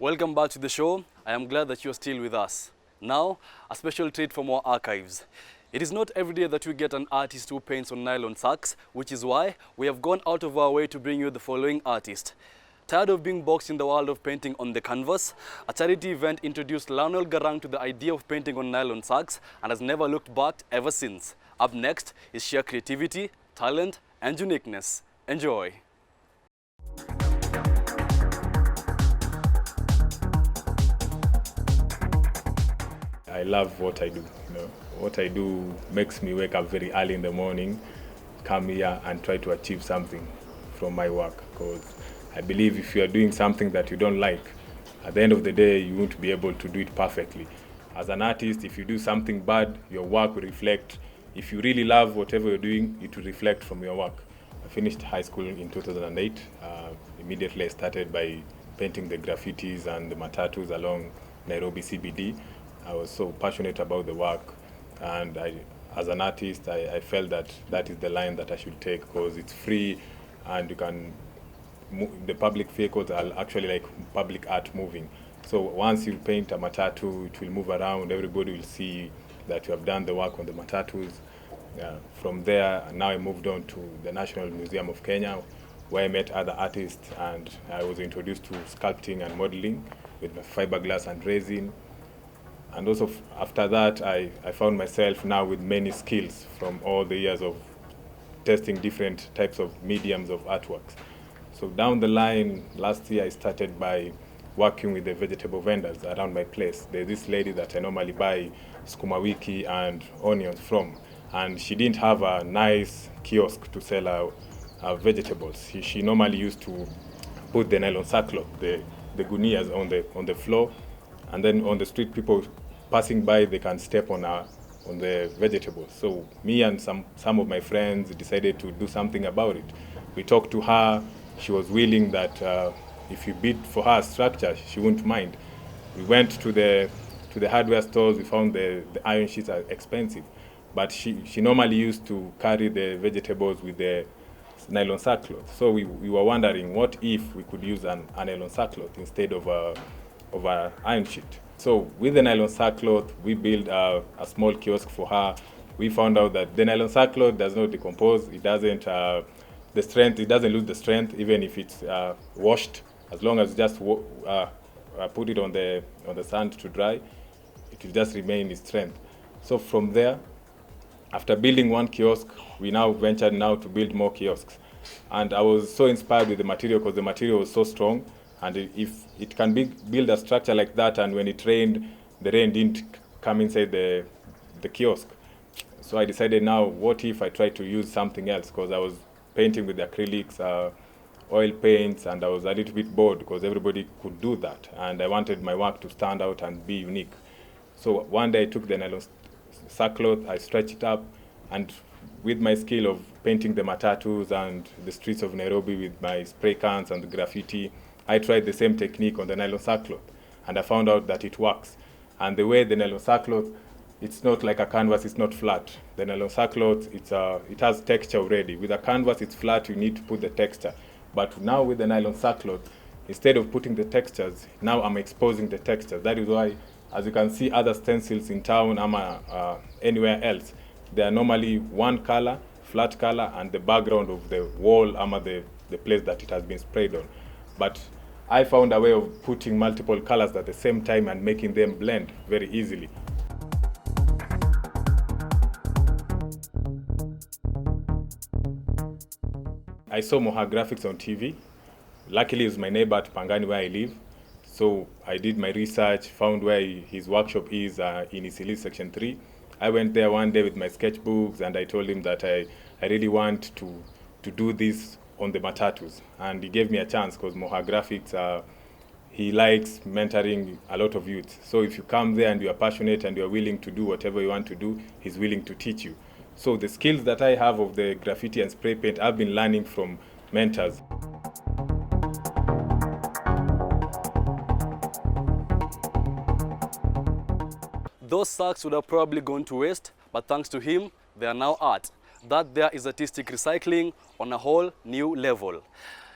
Welcome back to the show. I am glad that you are still with us. Now, a special treat from our archives. It is not every day that we get an artist who paints on nylon sacks, which is why we have gone out of our way to bring you the following artist. Tired of being boxed in the world of painting on the canvas, a charity event introduced Lionel Garang to the idea of painting on nylon sacks and has never looked back ever since. Up next is sheer creativity, talent, and uniqueness. Enjoy. I love what I do. What I do makes me wake up very early in the morning, come here and try to achieve something from my work. Because I believe if you are doing something that you don't like, at the end of the day, you won't be able to do it perfectly. As an artist, if you do something bad, your work will reflect. If you really love whatever you're doing, it will reflect from your work. I finished high school in 2008. Immediately I started by painting the graffitis and the matatus along Nairobi CBD. I was so passionate about the work, and as an artist, I felt that that is the line that I should take because it's free, and you can the public vehicles are actually like public art moving. So once you paint a matatu, it will move around. Everybody will see that you have done the work on the matatus. From there, now I moved on to the National Museum of Kenya, where I met other artists, and I was introduced to sculpting and modeling with fiberglass and resin. And also after that, I found myself now with many skills from all the years of testing different types of mediums of artworks. So down the line, last year I started by working with the vegetable vendors around my place. There's this lady that I normally buy sukuma wiki and onions from, and she didn't have a nice kiosk to sell her vegetables. She normally used to put the nylon sackcloth, the gunias on the floor, and then on the street, people passing by, they can step on the vegetables. So me and some of my friends decided to do something about it. We talked to her. She was willing that if you bid for her structure, she wouldn't mind. We went to the hardware stores. We found the iron sheets are expensive, but she normally used to carry the vegetables with the nylon sackcloth. So we were wondering, what if we could use an nylon sackcloth instead of an iron sheet? So with the nylon sackcloth, we built a small kiosk for her. We found out that the nylon sackcloth does not decompose. It doesn't it doesn't lose the strength even if it's washed. As long as you just put it on the sand to dry, it will just remain its strength. So from there, after building one kiosk, we now ventured to build more kiosks. And I was so inspired with the material because the material was so strong. And if it can build a structure like that, and when it rained, the rain didn't come inside the kiosk. So I decided now, what if I try to use something else? Because I was painting with acrylics, oil paints, and I was a little bit bored because everybody could do that. And I wanted my work to stand out and be unique. So one day I took the nylon sackcloth, I stretched it up, and with my skill of painting the matatus and the streets of Nairobi with my spray cans and the graffiti, I tried the same technique on the nylon sackcloth, and I found out that it works. And the way the nylon sackcloth, it's not like a canvas, it's not flat. The nylon sackcloth, it has texture already. With a canvas, it's flat, you need to put the texture. But now with the nylon sackcloth, instead of putting the textures, now I'm exposing the textures. That is why, as you can see other stencils in town, anywhere else, they are normally one color, flat color, and the background of the wall, the place that it has been sprayed on. But I found a way of putting multiple colors at the same time and making them blend very easily. I saw Moha Graphics on TV. Luckily, it was my neighbor at Pangani where I live. So I did my research, found where his workshop is in Isili Section 3. I went there one day with my sketchbooks, and I told him that I really want to do this on the matatus, and he gave me a chance because Moha Graphics, he likes mentoring a lot of youth. So if you come there and you are passionate and you are willing to do whatever you want to do, he's willing to teach you. So the skills that I have of the graffiti and spray paint, I've been learning from mentors. Those sacks would have probably gone to waste, but thanks to him, they are now art. That there is artistic recycling on a whole new level.